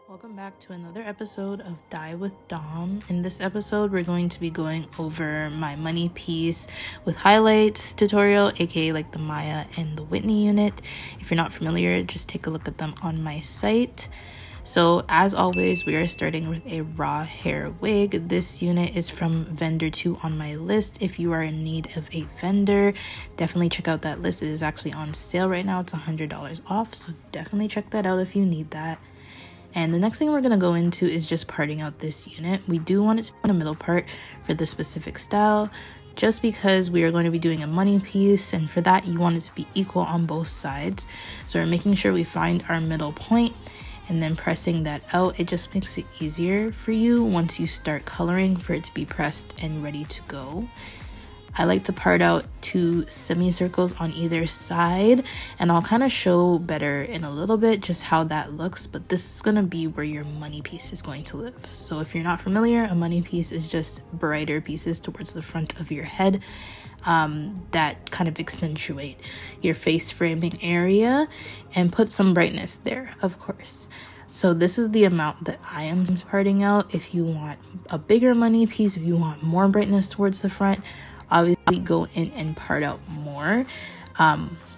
Welcome back to another episode of Dye with Dom. In this episode, we're going to be going over my money piece with highlights tutorial, aka like the Maia and the Whitney unit. If you're not familiar, just take a look at them on my site. So as always, we are starting with a raw hair wig. This unit is from vendor 2 on my list. If you are in need of a vendor, definitely check out that list. It is actually on sale right now. It's $100 off, so definitely check that out if you need that. And the next thing we're going to go into is just parting out this unit. We do want it to be in the middle part for the specific style, just because we are going to be doing a money piece, and for that you want it to be equal on both sides. So we're making sure we find our middle point and then pressing that out. It just makes it easier for you once you start coloring for it to be pressed and ready to go. I like to part out 2 semicircles on either side, and I'll kind of show better in a little bit just how that looks, but this is going to be where your money piece is going to live. So if you're not familiar, a money piece is just brighter pieces towards the front of your head that kind of accentuate your face framing area and put some brightness there, of course. So this is the amount that I am parting out. If you want a bigger money piece, if you want more brightness towards the front, obviously go in and part out more.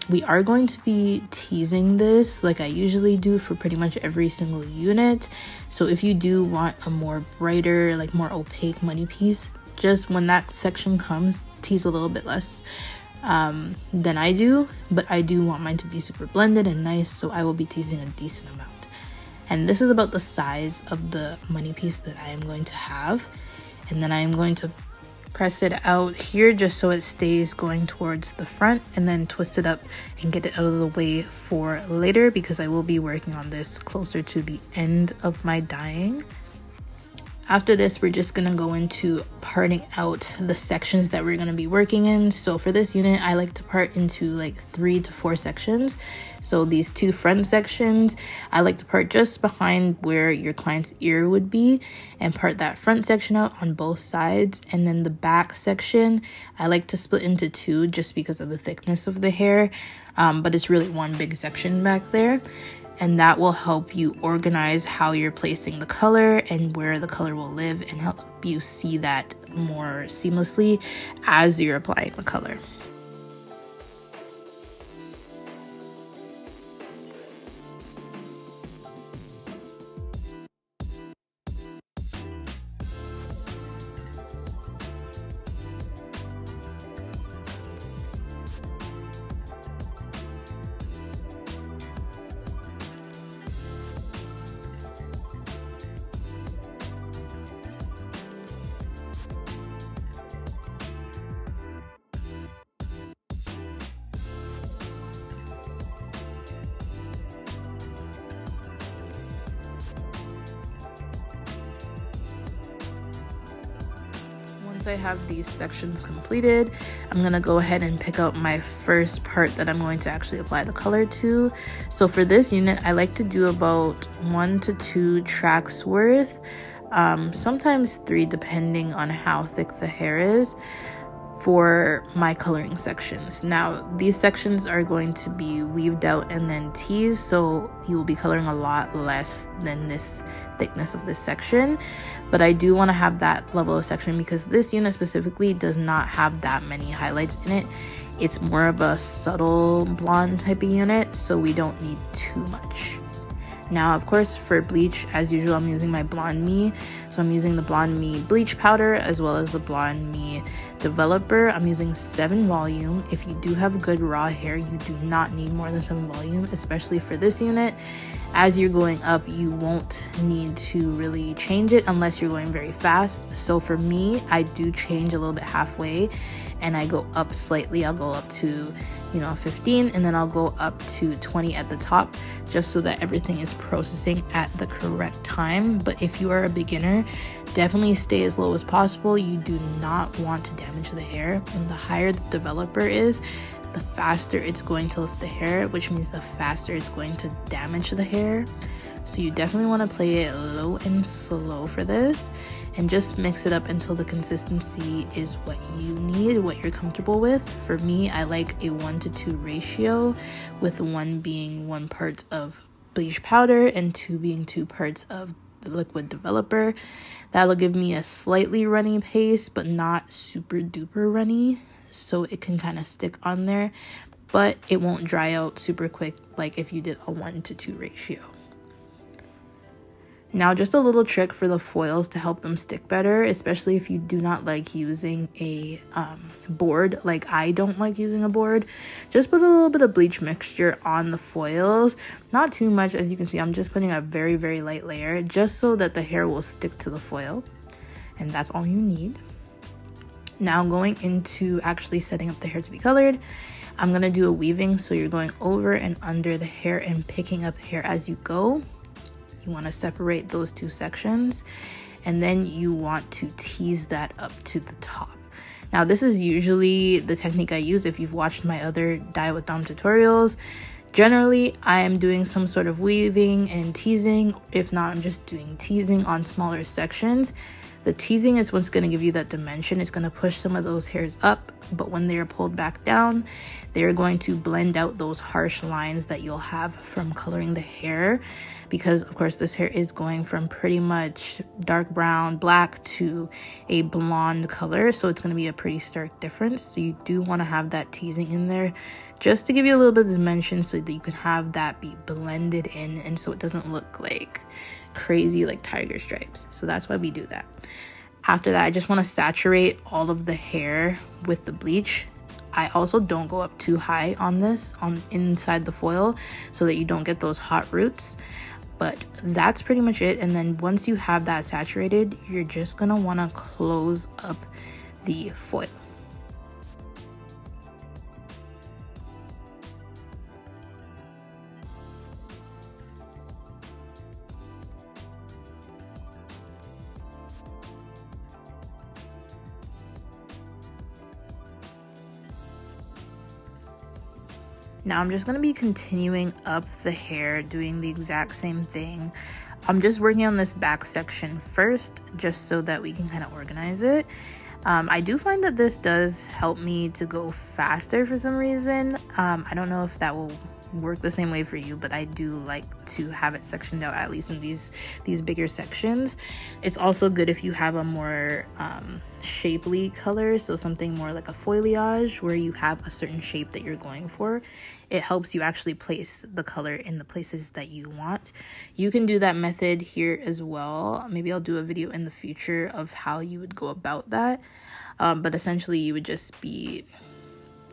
We are going to be teasing this like I usually do for pretty much every single unit. So if you do want a more brighter, like more opaque money piece, just when that section comes, tease a little bit less than I do. But I do want mine to be super blended and nice, so I will be teasing a decent amount. And this is about the size of the money piece that I am going to have. And then I am going to press it out here just so it stays going towards the front, and then twist it up and get it out of the way for later, because I will be working on this closer to the end of my dyeing. After this, we're just gonna go into parting out the sections that we're gonna be working in. So for this unit, I like to part into like 3 to 4 sections. So these 2 front sections, I like to part just behind where your client's ear would be and part that front section out on both sides. And then the back section, I like to split into 2 just because of the thickness of the hair. But it's really one big section back there. And that will help you organize how you're placing the color and where the color will live, and help you see that more seamlessly as you're applying the color. Once I have these sections completed, I'm gonna go ahead and pick out my first part that I'm going to actually apply the color to. So for this unit, I like to do about 1 to 2 tracks worth, sometimes 3 depending on how thick the hair is, for my coloring sections. Now these sections are going to be weaved out and then teased, so you will be coloring a lot less than this thickness of this section. But I do want to have that level of section because this unit specifically does not have that many highlights in it. It's more of a subtle blonde type of unit, so we don't need too much. Now, of course, for bleach, as usual, I'm using my Blondeme. So I'm using the Blondeme bleach powder as well as the Blondeme developer. I'm using 7 volume. If you do have good raw hair, you do not need more than 7 volume, especially for this unit. As you're going up, you won't need to really change it unless you're going very fast. So for me, I do change a little bit halfway and I go up slightly. I'll go up to 15, and then I'll go up to 20 at the top, just so that everything is processing at the correct time. But if you are a beginner, definitely stay as low as possible. You do not want to damage the hair, and the higher the developer is, the faster it's going to lift the hair, which means the faster it's going to damage the hair. So you definitely want to play it low and slow for this, and just mix it up until the consistency is what you need, what you're comfortable with. For me, I like a 1 to 2 ratio, with 1 being 1 part of bleach powder and 2 being 2 parts of the liquid developer. That'll give me a slightly runny paste, but not super duper runny, so it can kind of stick on there, but it won't dry out super quick like if you did a 1:2 ratio. Now, just a little trick for the foils to help them stick better, especially if you do not like using a board, like I don't like using a board. Just put a little bit of bleach mixture on the foils, not too much. As you can see, I'm just putting a very, very light layer just so that the hair will stick to the foil, and that's all you need. Now, going into actually setting up the hair to be colored, I'm gonna do a weaving, so you're going over and under the hair and picking up hair as you go. You want to separate those 2 sections, and then you want to tease that up to the top. Now, this is usually the technique I use if you've watched my other Dye with Dom tutorials. Generally, I am doing some sort of weaving and teasing. If not, I'm just doing teasing on smaller sections. The teasing is what's going to give you that dimension. It's going to push some of those hairs up, but when they are pulled back down, they're going to blend out those harsh lines that you'll have from coloring the hair, because of course this hair is going from pretty much dark brown, black to a blonde color, so it's going to be a pretty stark difference. So you do want to have that teasing in there just to give you a little bit of dimension, so that you can have that be blended in, and so it doesn't look like crazy like tiger stripes. So that's why we do that. After that, I just want to saturate all of the hair with the bleach. I also don't go up too high on this on inside the foil, so that you don't get those hot roots. But that's pretty much it. And then once you have that saturated, you're just gonna want to close up the foil. Now I'm just going to be continuing up the hair, doing the exact same thing. I'm just working on this back section first, just so that we can kind of organize it. I do find that this does help me to go faster for some reason. I don't know if that will work the same way for you, but I do like to have it sectioned out, at least in these bigger sections. It's also good if you have a more shapely color, so something more like a foliage where you have a certain shape that you're going for. It helps you actually place the color in the places that you want. You can do that method here as well. Maybe I'll do a video in the future of how you would go about that, but essentially you would just be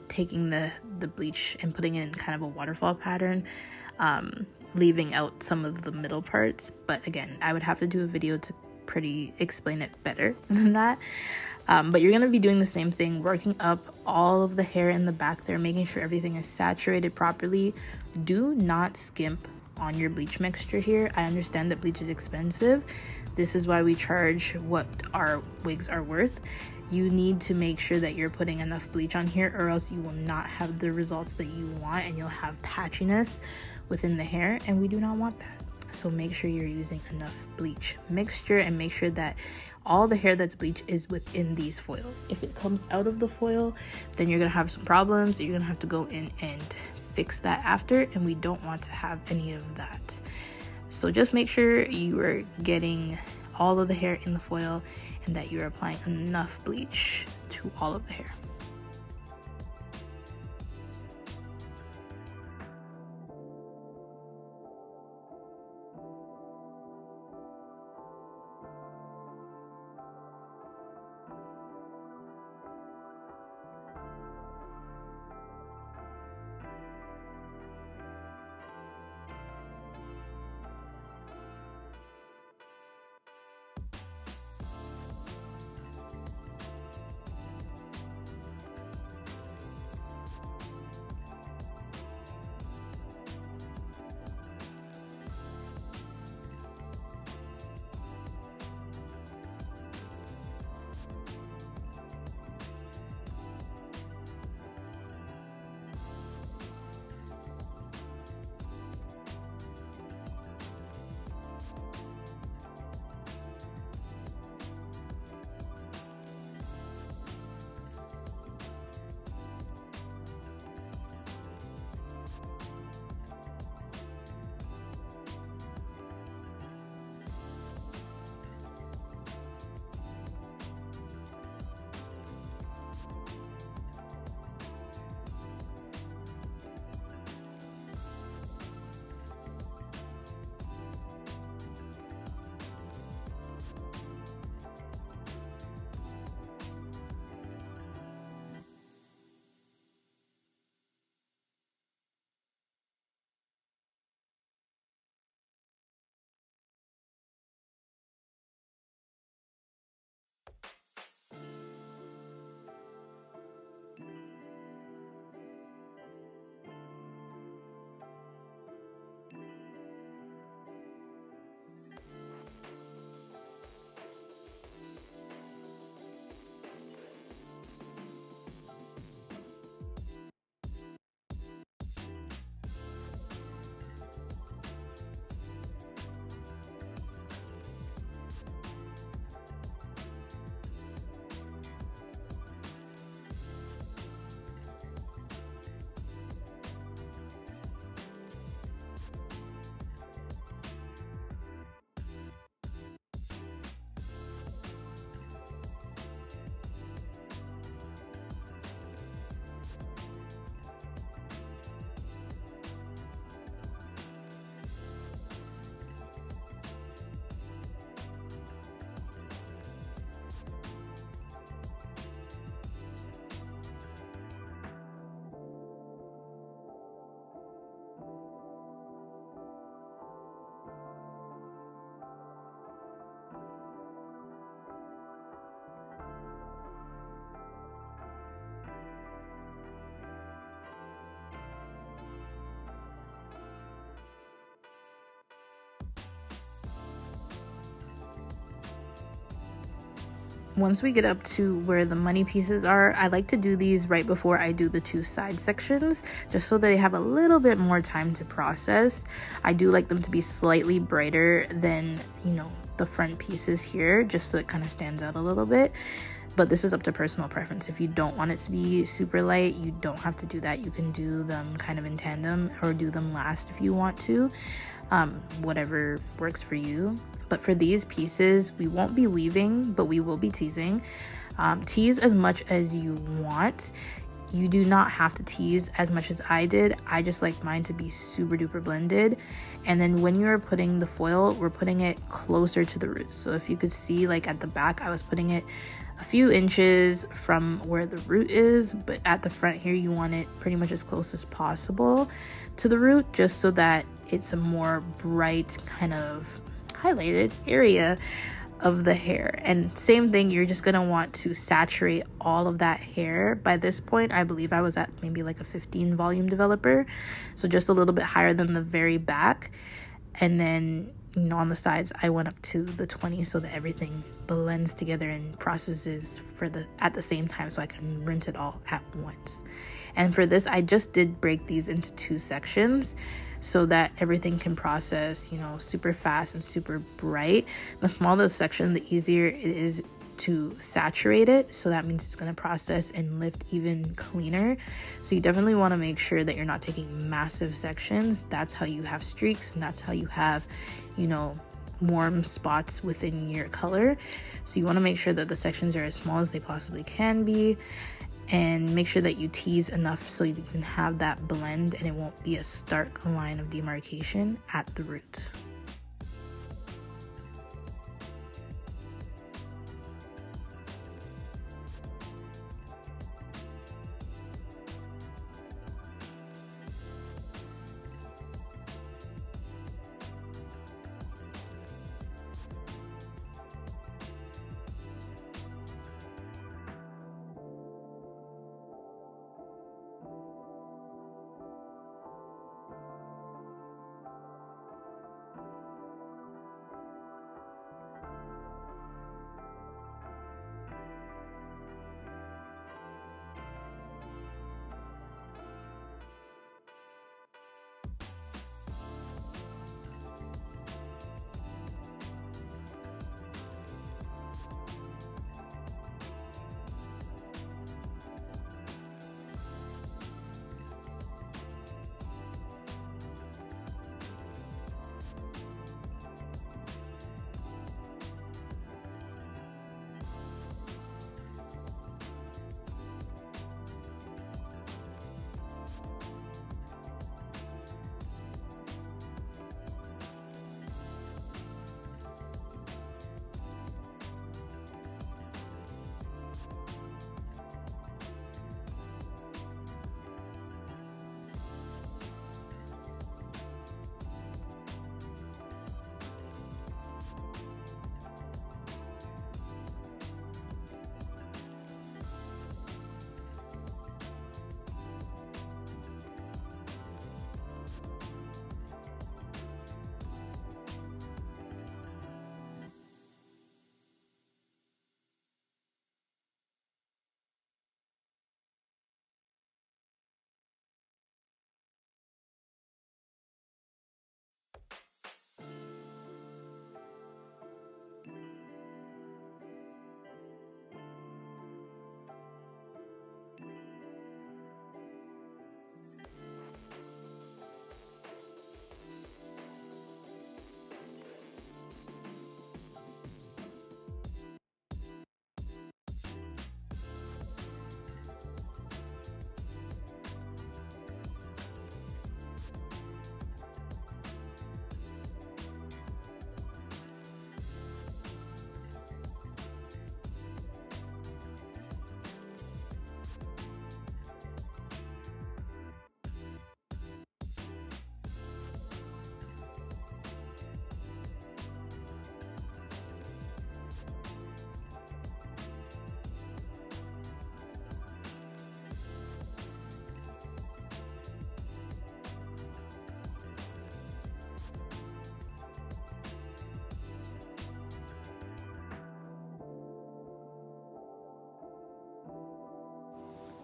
taking the bleach and putting it in kind of a waterfall pattern, leaving out some of the middle parts. But again, I would have to do a video to explain it better than that. But you're going to be doing the same thing, working up all of the hair in the back there, making sure everything is saturated properly. Do not skimp on your bleach mixture here. I understand that bleach is expensive. This is why we charge what our wigs are worth. You need to make sure that you're putting enough bleach on here, or else you will not have the results that you want, and you'll have patchiness within the hair, and we do not want that. So make sure you're using enough bleach mixture, and make sure that all the hair that's bleached is within these foils. If it comes out of the foil, then you're gonna have some problems. You're gonna have to go in and fix that after, and we don't want to have any of that. So just make sure you are getting all of the hair in the foil, and that you're applying enough bleach to all of the hair. once we get up to where the money pieces are, I like to do these right before I do the 2 side sections, just so they have a little bit more time to process. I do like them to be slightly brighter than, you know, the front pieces here, just so it kind of stands out a little bit. But this is up to personal preference. If you don't want it to be super light, you don't have to do that. You can do them kind of in tandem or do them last if you want to. Whatever works for you. But for these pieces, we won't be weaving, but we will be teasing. Tease as much as you want. You do not have to tease as much as I did. I just like mine to be super duper blended. And then when you're putting the foil, we're putting it closer to the root. So if you could see, like at the back, I was putting it a few inches from where the root is, but at the front here, you want it pretty much as close as possible to the root, just so that it's a more bright kind of highlighted area of the hair. And same thing, you're just gonna want to saturate all of that hair. By this point, I believe I was at maybe like a 15 volume developer, so just a little bit higher than the very back. And then, you know, on the sides I went up to the 20 so that everything blends together and processes at the same time, so I can rinse it all at once. And for this, I just did break these into 2 sections so that everything can process, you know, super fast and super bright. The smaller the section, the easier it is to saturate it, so that means it's going to process and lift even cleaner. So you definitely want to make sure that you're not taking massive sections. That's how you have streaks, and that's how you have, you know, warm spots within your color. So you want to make sure that the sections are as small as they possibly can be, and make sure that you tease enough so you can have that blend and it won't be a stark line of demarcation at the root.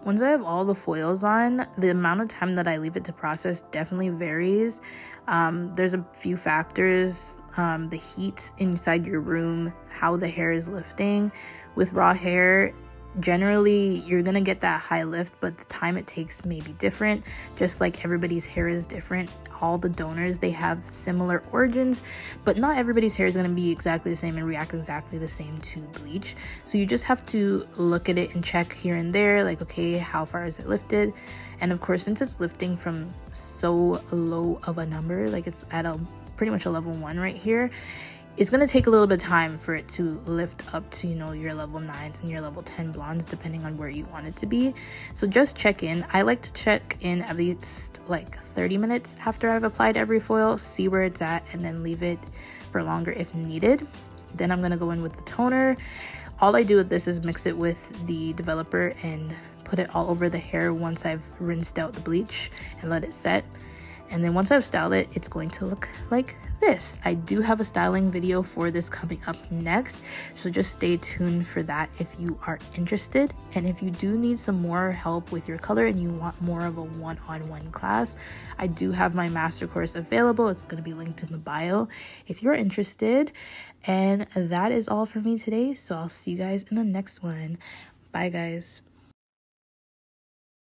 Once I have all the foils on, the amount of time that I leave it to process definitely varies. There's a few factors, the heat inside your room, how the hair is lifting. With raw hair, generally you're gonna get that high lift, but the time it takes may be different, just like everybody's hair is different. All the donors, they have similar origins, but not everybody's hair is going to be exactly the same and react exactly the same to bleach. So you just have to look at it and check here and there, like, okay, how far is it lifted? And of course, since it's lifting from so low of a number, like it's at a pretty much a level 1 right here, it's going to take a little bit of time for it to lift up to, you know, your level 9s and your level 10 blondes, depending on where you want it to be. So just check in. I like to check in at least like 30 minutes after I've applied every foil, see where it's at, and then leave it for longer if needed. Then I'm going to go in with the toner. All I do with this is mix it with the developer and put it all over the hair once I've rinsed out the bleach and let it set. And then once I've styled it, it's going to look like this. I do have a styling video for this coming up next, so just stay tuned for that if you are interested. And if you do need some more help with your color and you want more of a one-on-one class, I do have my master course available. It's going to be linked in the bio if you're interested. And that is all for me today, so I'll see you guys in the next one. Bye guys.